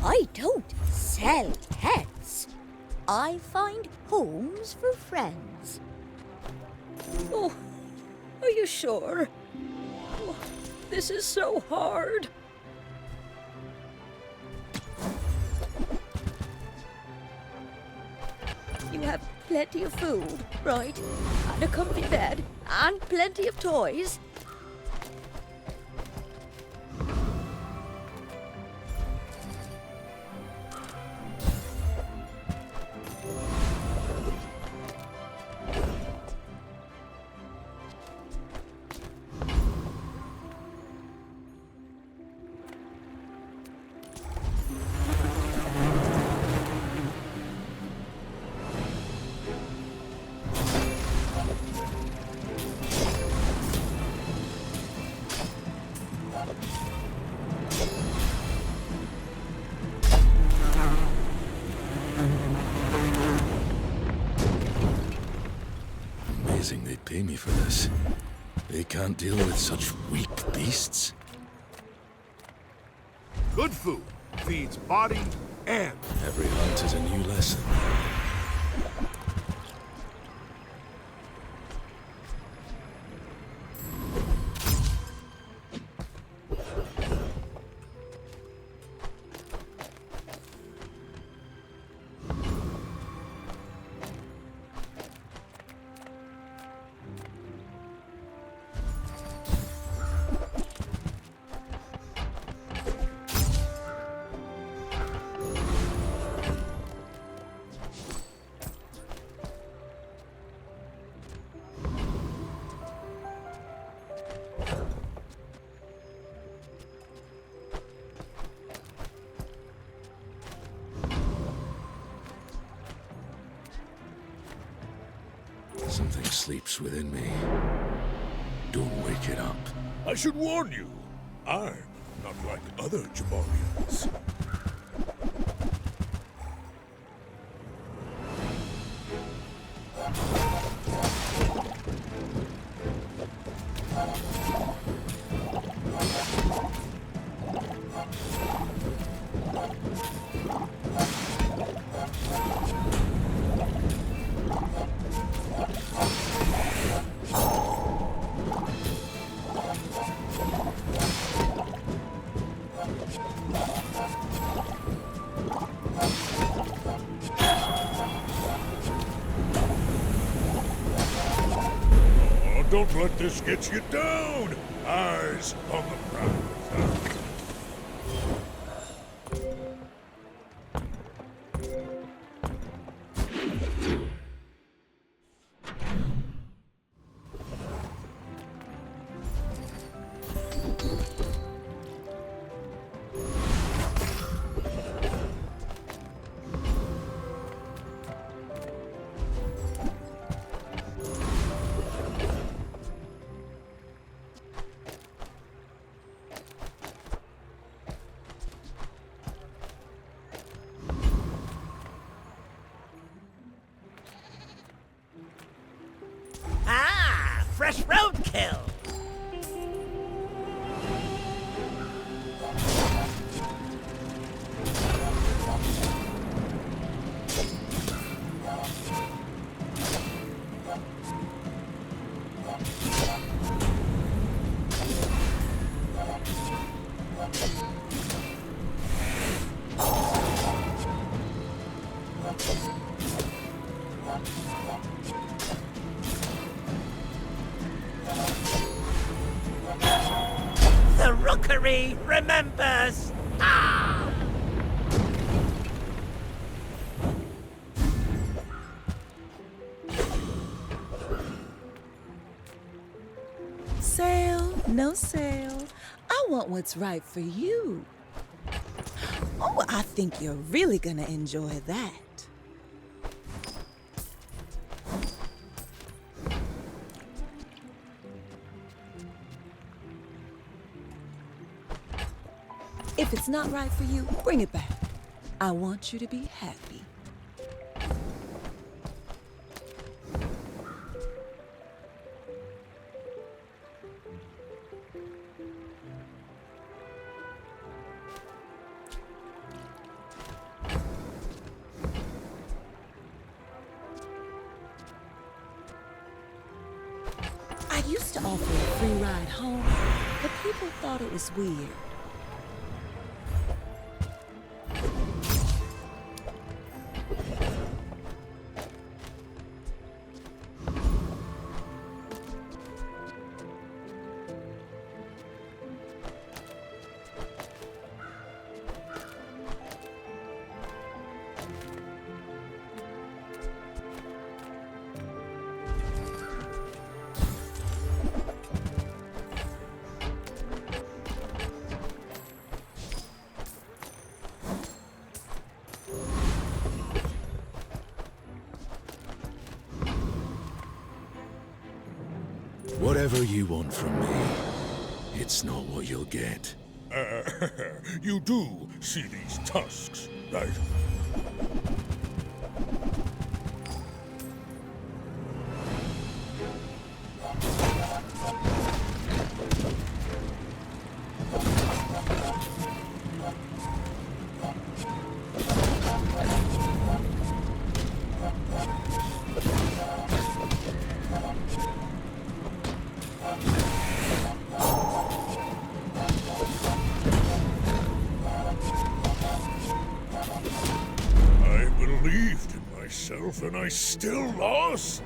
I don't sell pets. I find homes for friends. Oh, are you sure? Oh, this is so hard. You have plenty of food, right? And a comfy bed, and plenty of toys. Amazing they'd pay me for this. They can't deal with such weak beasts. Good food feeds body and... Every hunt is a new lesson. Something sleeps within me. Don't wake it up. I should warn you, I'm not like other Jabarians. Don't let this get you down! Eyes on the prize. Fresh roadkill! The rookery remembers! Ah! Sale, no sale. I want what's right for you. Oh, I think you're really gonna enjoy that. If it's not right for you, bring it back. I want you to be happy. to offer a free ride home, but people thought it was weird. Whatever you want from me, it's not what you'll get. You do see these tusks, right? And I still lost?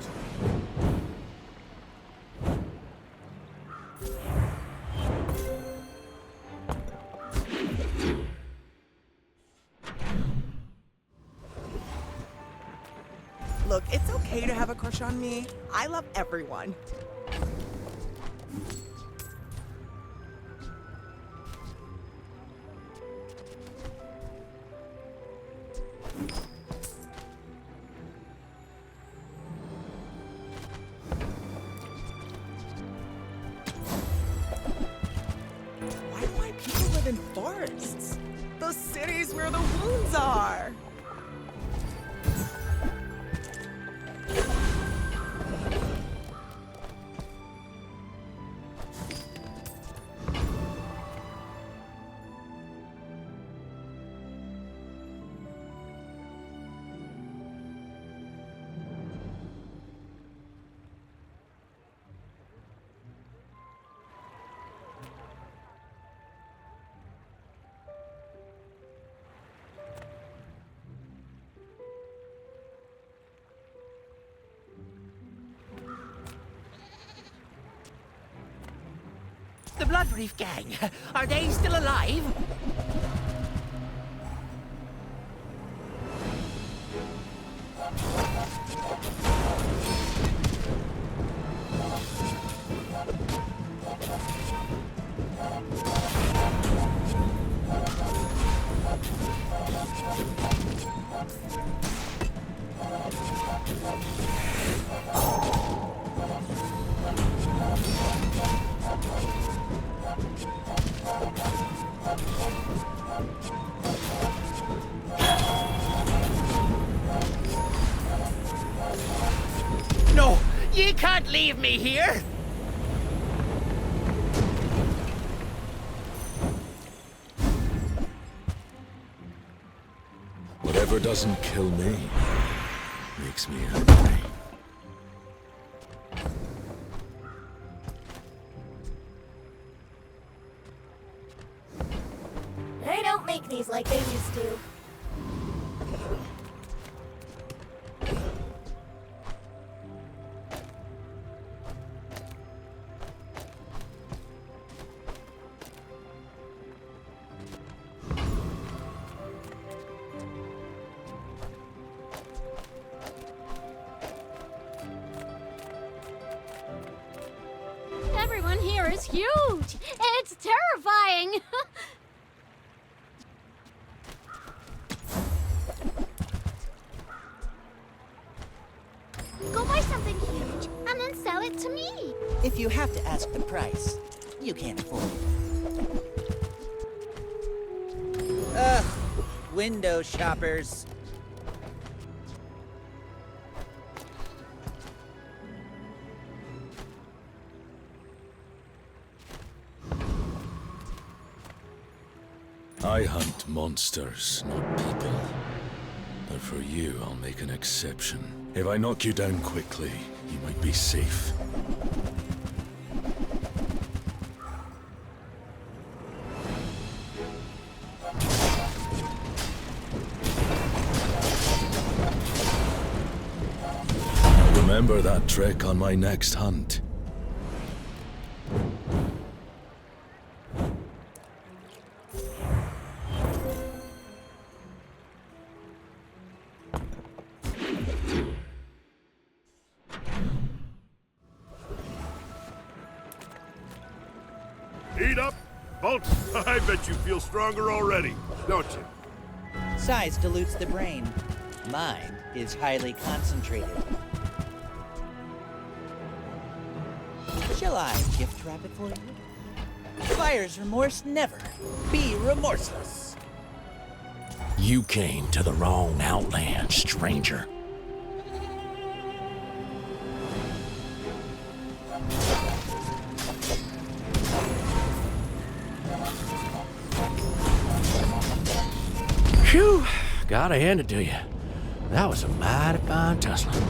Look, it's okay to have a crush on me. I love everyone. In forests. The cities where the wounds are. The Blood Reef Gang, are they still alive? No, you can't leave me here! Whatever doesn't kill me makes me angry. They don't make these like they used to. Everyone here is huge! It's terrifying! Go buy something huge, and then sell it to me! If you have to ask the price, you can't afford it. Ugh, window shoppers. I hunt monsters, not people. But for you, I'll make an exception. If I knock you down quickly, you might be safe. remember that trick on my next hunt. Eat up, Bolt. I bet you feel stronger already, don't you? Size dilutes the brain. Mind is highly concentrated. Shall I gift wrap it for you? Buyer's remorse never. Be remorseless. You came to the wrong outland, stranger. Phew, gotta hand it to you. That was a mighty fine tussling.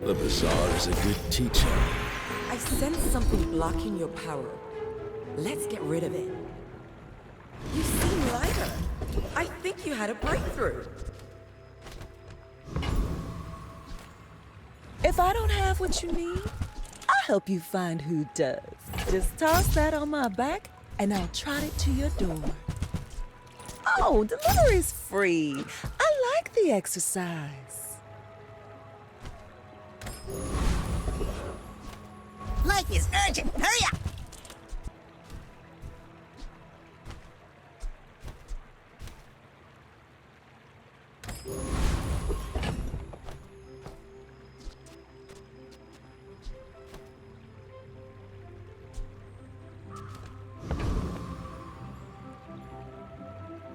The Bazaar is a good teacher. I sense something blocking your power. Let's get rid of it. You seem lighter. I think you had a breakthrough. If I don't have what you need, I'll help you find who does. Just toss that on my back, and I'll trot it to your door. Oh, delivery's free. I like the exercise. Life is urgent. Hurry up!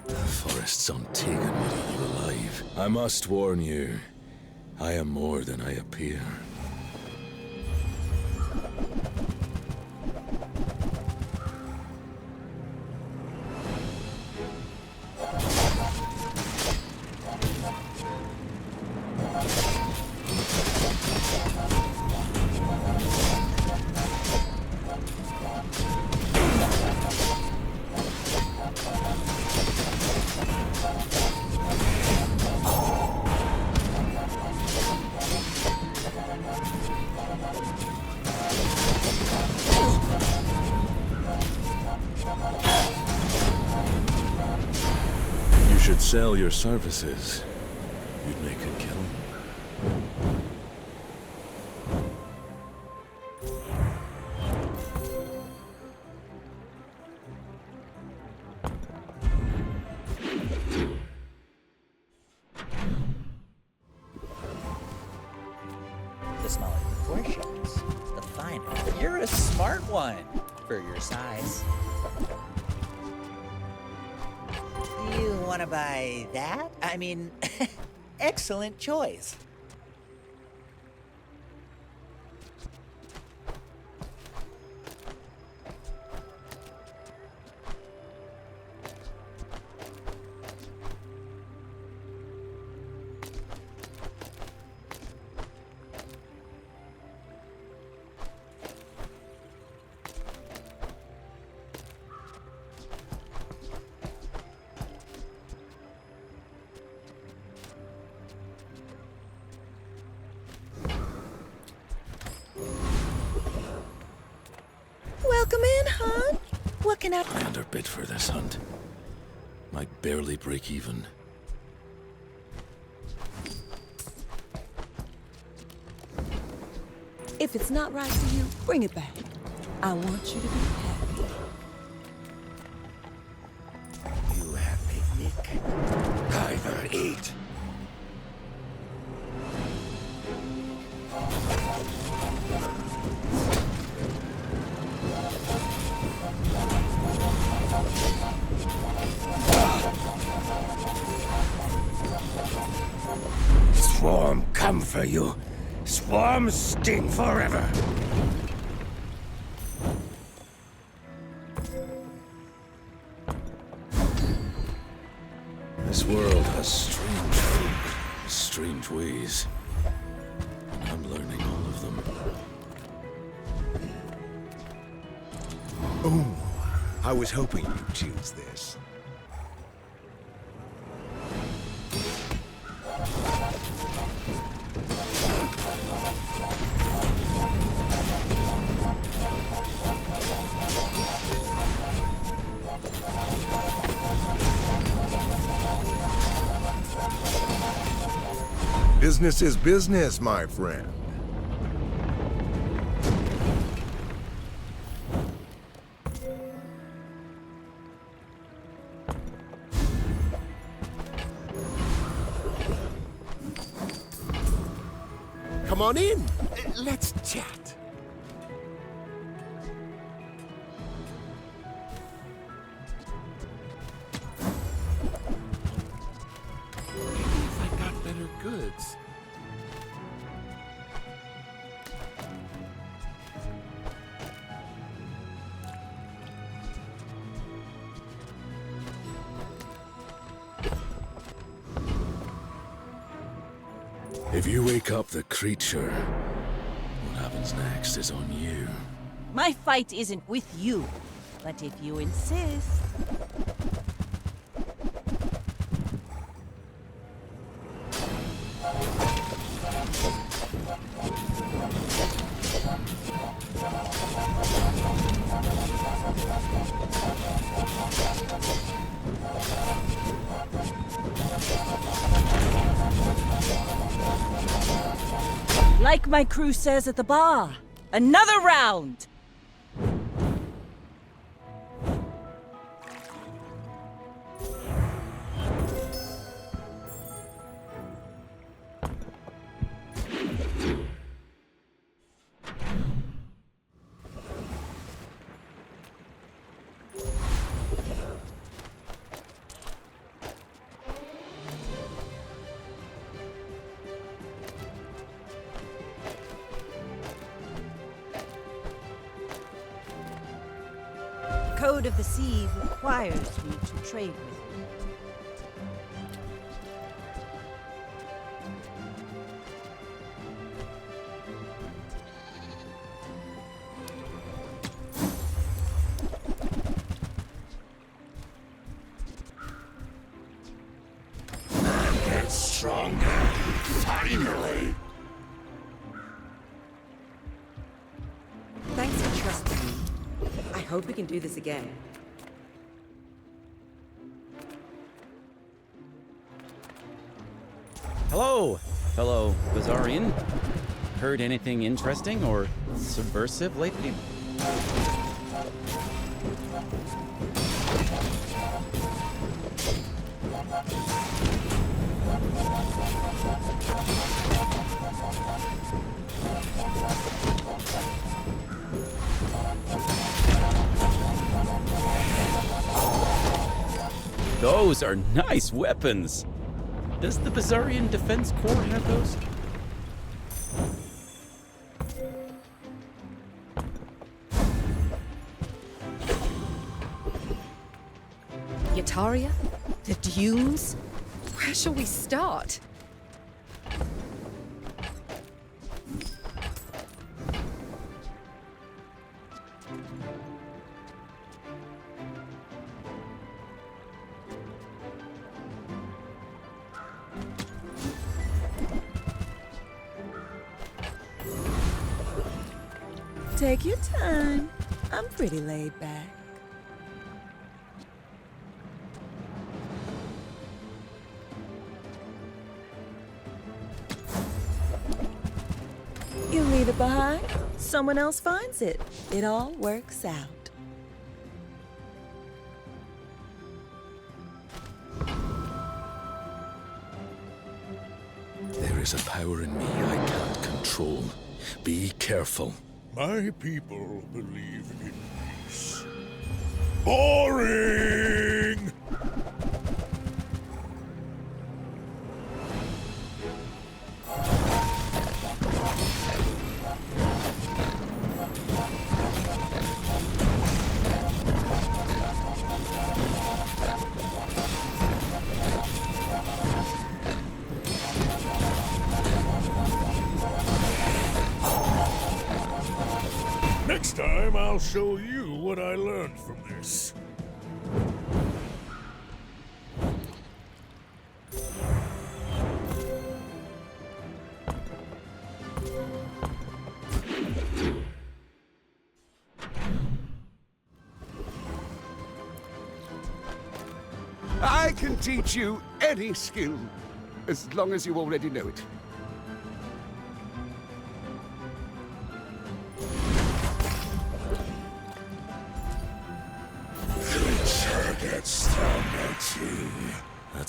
The forest's untaken me to you alive. I must warn you, I am more than I appear. You should sell your services. You'd make a killing. The smaller the portions, the finer. You're a smart one for your size. You want to buy that? I mean, excellent choice. Welcome in, hon. What can I... I underbid for this hunt. Might barely break even. If it's not right for you, bring it back. I want you to be happy. You have picnic. Either eat. Swarm come for you. Swarm sting forever. This world has strange folk, strange ways. And I'm learning all of them. Ooh, I was hoping you'd choose this. Business is business, my friend. Come on in. Let's chat. Maybe if I got better goods. If you wake up the creature, what happens next is on you. My fight isn't with you, but if you insist. Like my crew says at the bar, another round! Code of the Sea requires me to trade with you. Get stronger. Finally. Thanks for trusting me. I hope we can do this again. Hello, fellow Bazarian. Heard anything interesting or subversive lately? Those are nice weapons. Does the Bazarian Defense Corps have those? Yataria? The dunes? Where shall we start? Take your time. I'm pretty laid back. You leave it behind, someone else finds it. It all works out. There is a power in me I can't control. Be careful. My people believe in peace. Boring! Next time, I'll show you what I learned from this. I can teach you any skill, as long as you already know it.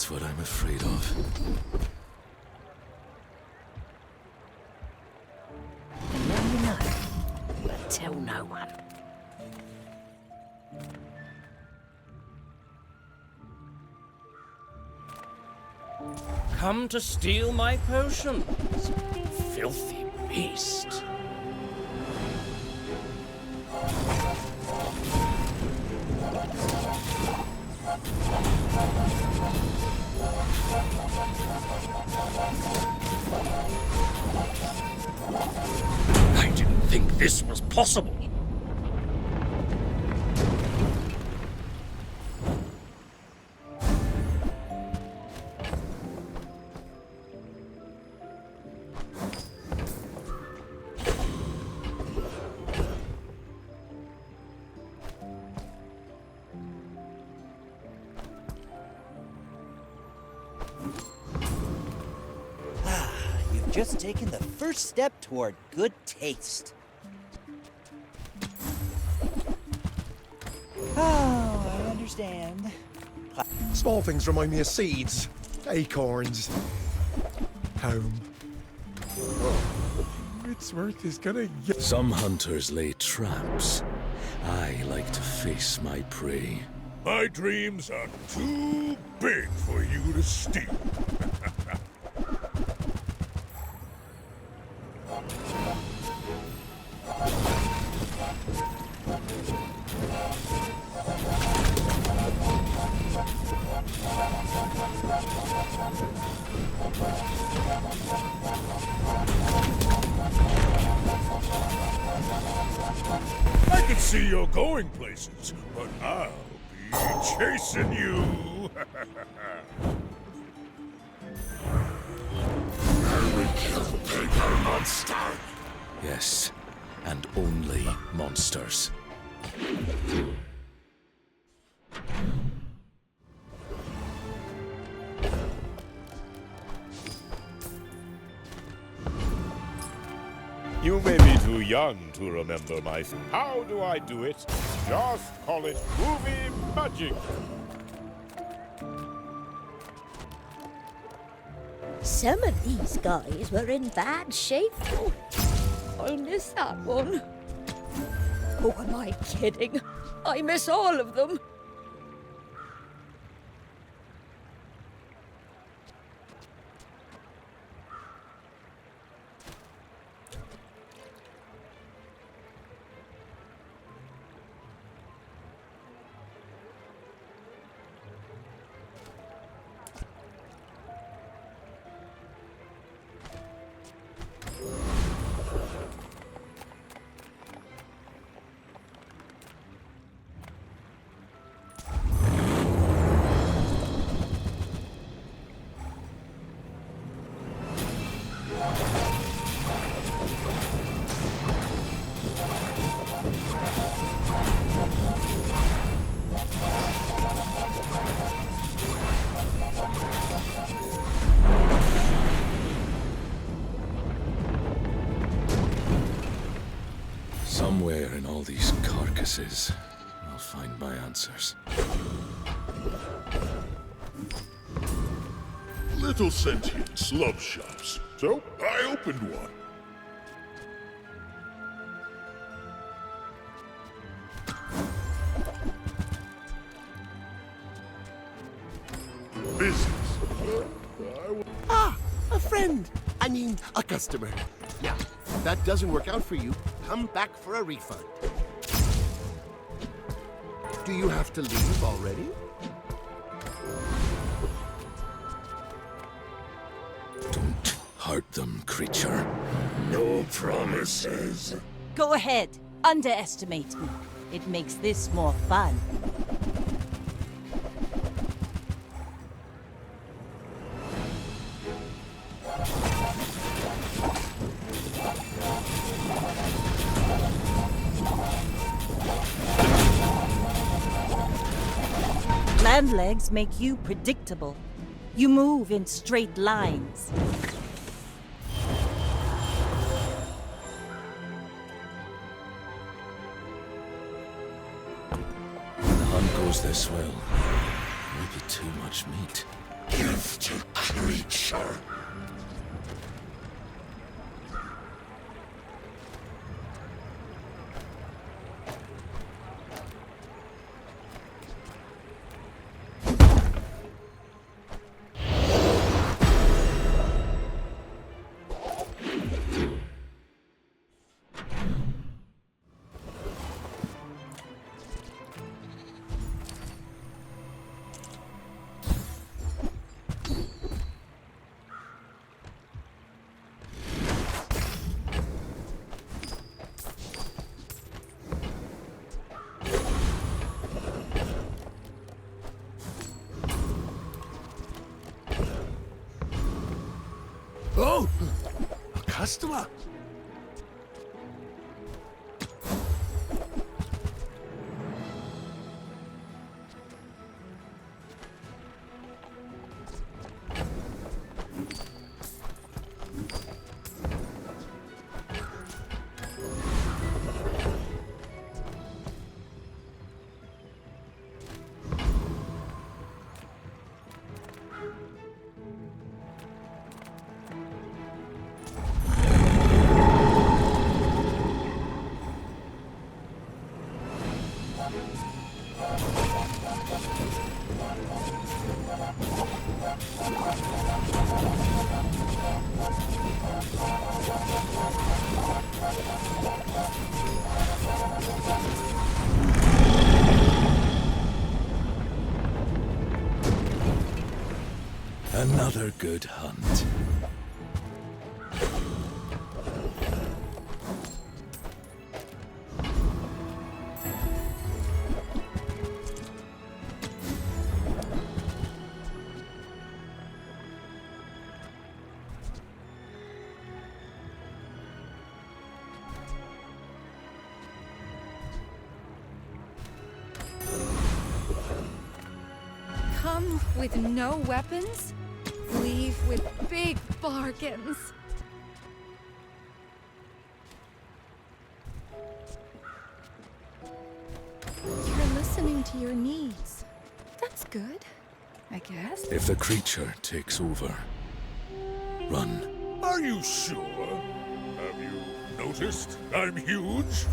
That's what I'm afraid of. Now you know, but tell no one. Come to steal my potions, filthy beast. I didn't think this was possible. You've just taken the first step toward good taste. Oh, I understand. Small things remind me of seeds, acorns, home. Its worth is gonna get. Some hunters lay traps. I like to face my prey. My dreams are too big for you to steal. I can see you're going places, but I'll be chasing you. I will kill paper monster. Yes, and only monsters. You may be too young to remember my... How do I do it? Just call it movie magic. Some of these guys were in bad shape. Oh, I miss that one. Oh, am I kidding? I miss all of them. Somewhere in all these carcasses, I'll find my answers. Little sentience love shops, so I opened one. Business. Ah, a friend. I mean, a customer. Now, if that doesn't work out for you, come back for a refund. Do you have to leave already? Don't hurt them, creature. No promises. Go ahead. Underestimate me. It makes this more fun. Land legs make you predictable. You move in straight lines. When the hunt goes this well, maybe too much meat. Gifted creature. Oh! A customer? Another good hunt. Come with no weapons? Leave with big bargains. You're listening to your needs. That's good, I guess. If the creature takes over, run. Are you sure? Have you noticed I'm huge?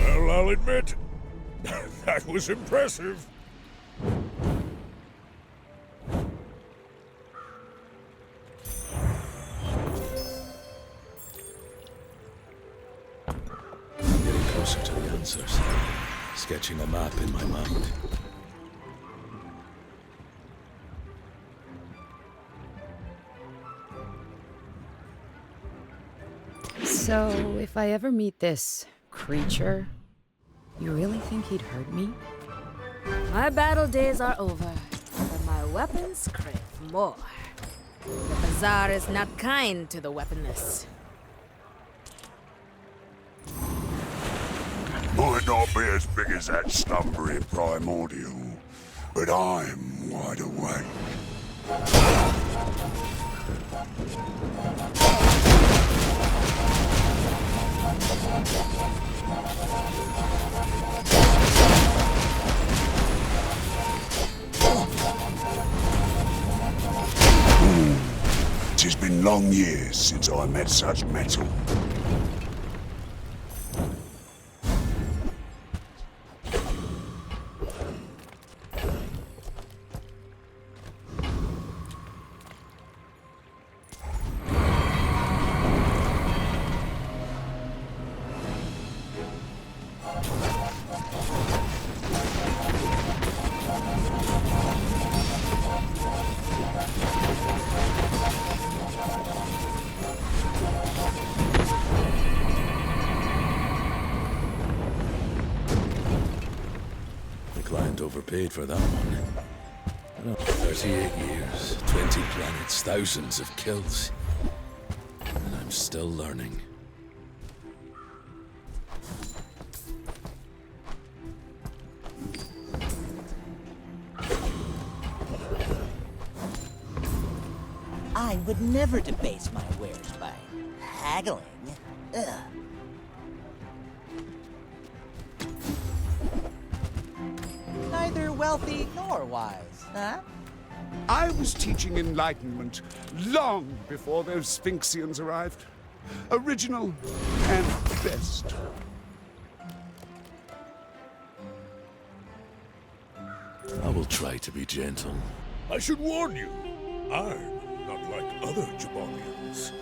Well, I'll admit, that was impressive. I'm getting closer to the answers. Sketching a map in my mind. So, if I ever meet this creature, you really think he'd hurt me? My battle days are over, but my weapons crave more. The Bazaar is not kind to the weaponless. Might not be as big as that slumbering primordial, but I'm wide awake. Tis been long years since I met such metal. Overpaid for that one. 38 years, 20 planets, thousands of kills. And I'm still learning. I would never debase my wares by haggling. Ugh. Neither wealthy nor wise, huh? I was teaching Enlightenment long before those Sphinxians arrived. Original and best. I will try to be gentle. I should warn you, I'm not like other Jabonians.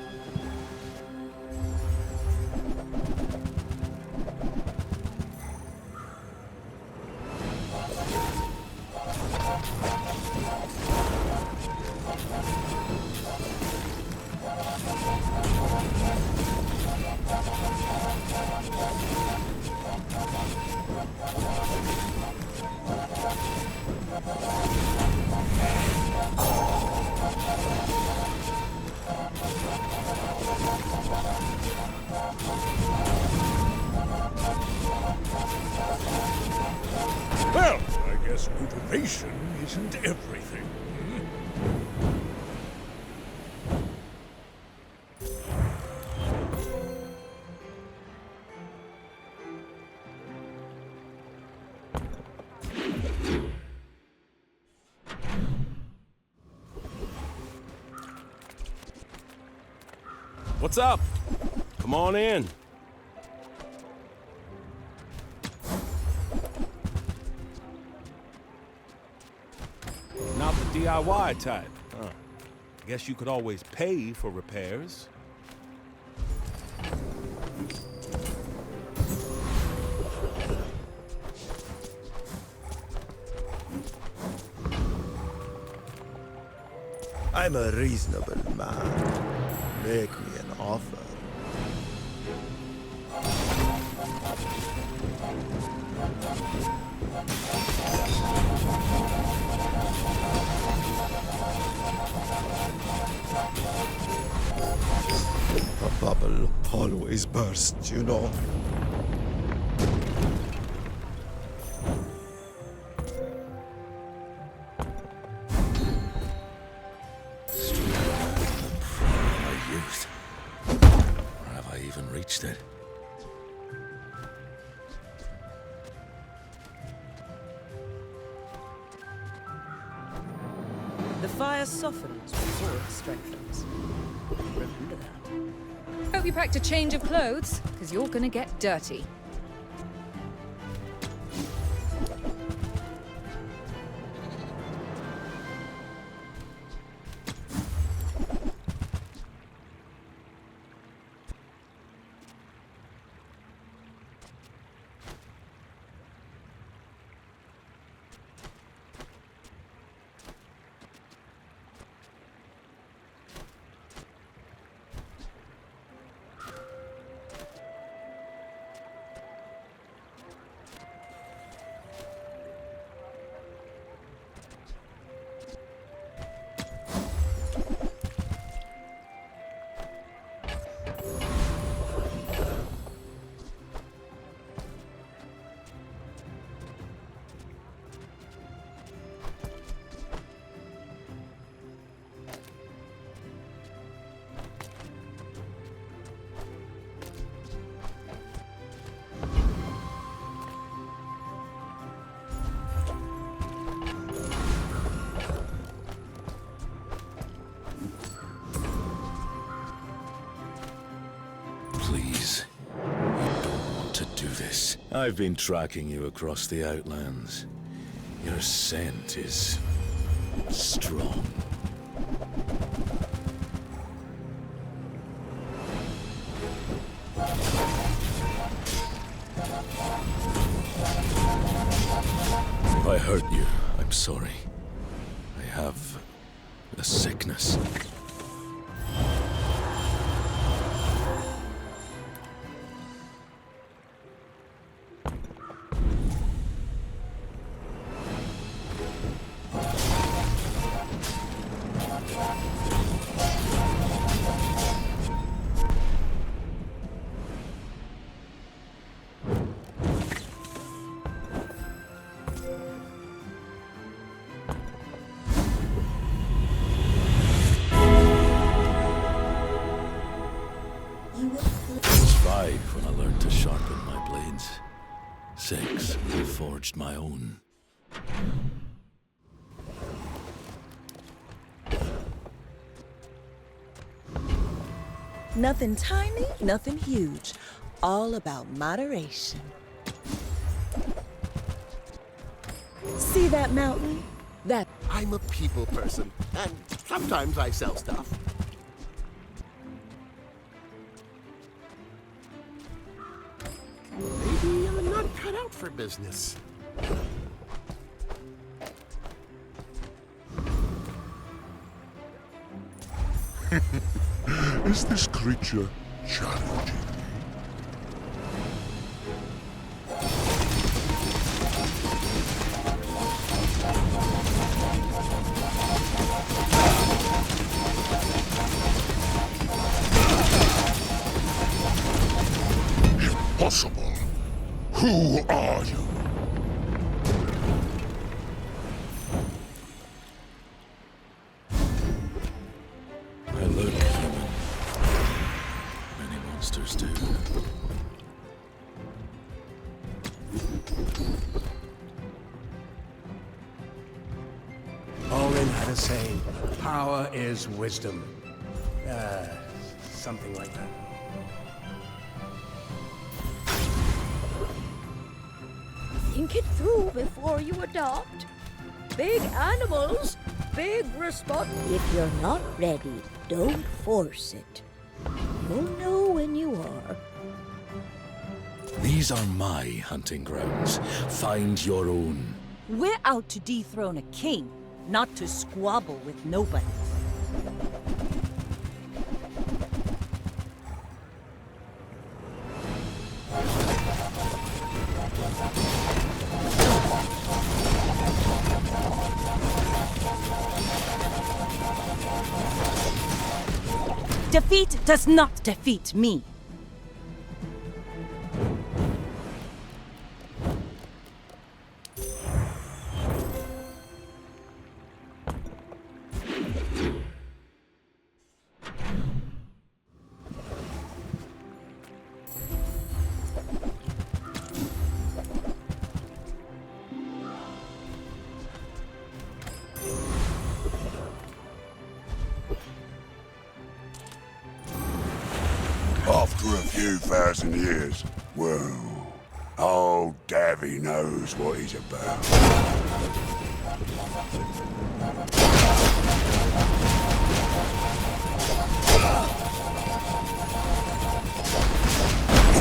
Well, I guess motivation isn't everything. What's up? Come on in. Not the DIY type. Huh. Guess you could always pay for repairs. I'm a reasonable man. Make me an offer. A bubble always bursts, you know. Reached it. The fire softens before it strengthens. Remember that. Hope you packed a change of clothes, because you're gonna get dirty. Please, you don't want to do this. I've been tracking you across the Outlands. Your scent is strong. If I hurt you, I'm sorry. I have a sickness. forged my own. Nothing tiny, nothing huge. All about moderation. See that mountain? I'm a people person, and sometimes I sell stuff. Maybe I'm not cut out for business. Is this creature challenging me? Impossible. Who are you? I look human. Many monsters do. Olin had a saying, power is wisdom. Something like that. Think it through before you adopt. Big animals, big response. If you're not ready, don't force it. You'll know when you are. These are my hunting grounds. Find your own. We're out to dethrone a king, not to squabble with nobody. Defeat does not defeat me. After a few thousand years, well, old Davy knows what he's about.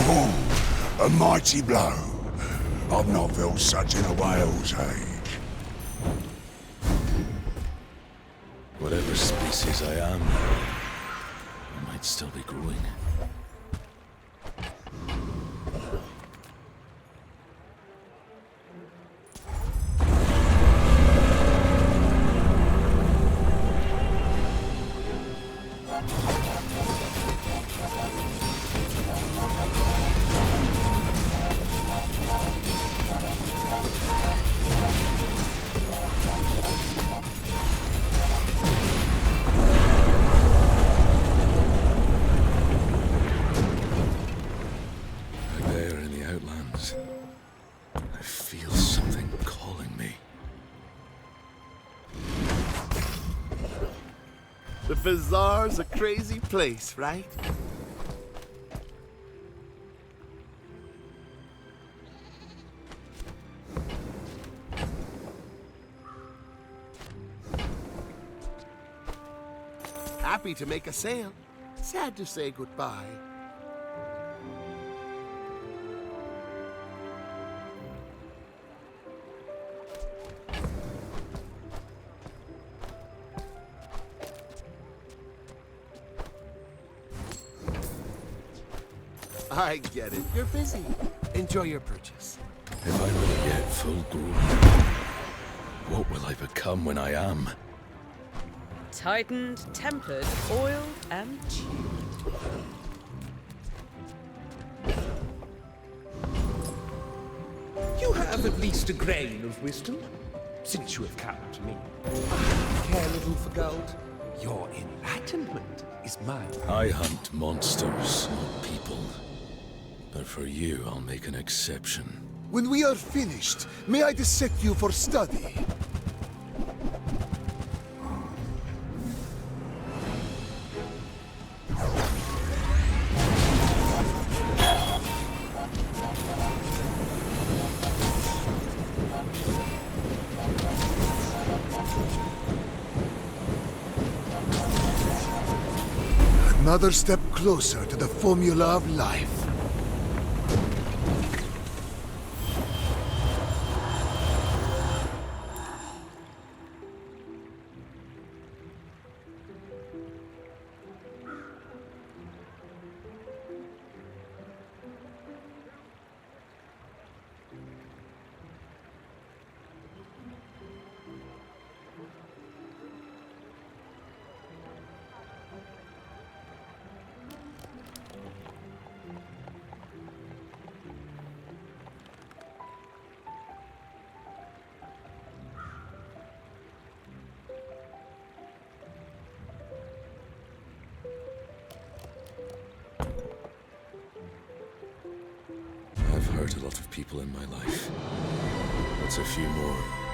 Oh, a mighty blow. I've not felt such in a whale's age. Whatever species I am, I might still be growing. I feel something calling me. The Bazaar's a crazy place, right? Happy to make a sale. Sad to say goodbye. I get it. You're busy. Enjoy your purchase. If I really get full grown, what will I become when I am? Tightened, tempered, oiled, and chewed. You have at least a grain of wisdom, since you have come to me. I care little for gold. Your enlightenment is mine. I hunt monsters, not people. But for you, I'll make an exception. When we are finished, may I dissect you for study? Another step closer to the formula of life. I've hurt a lot of people in my life. What's a few more?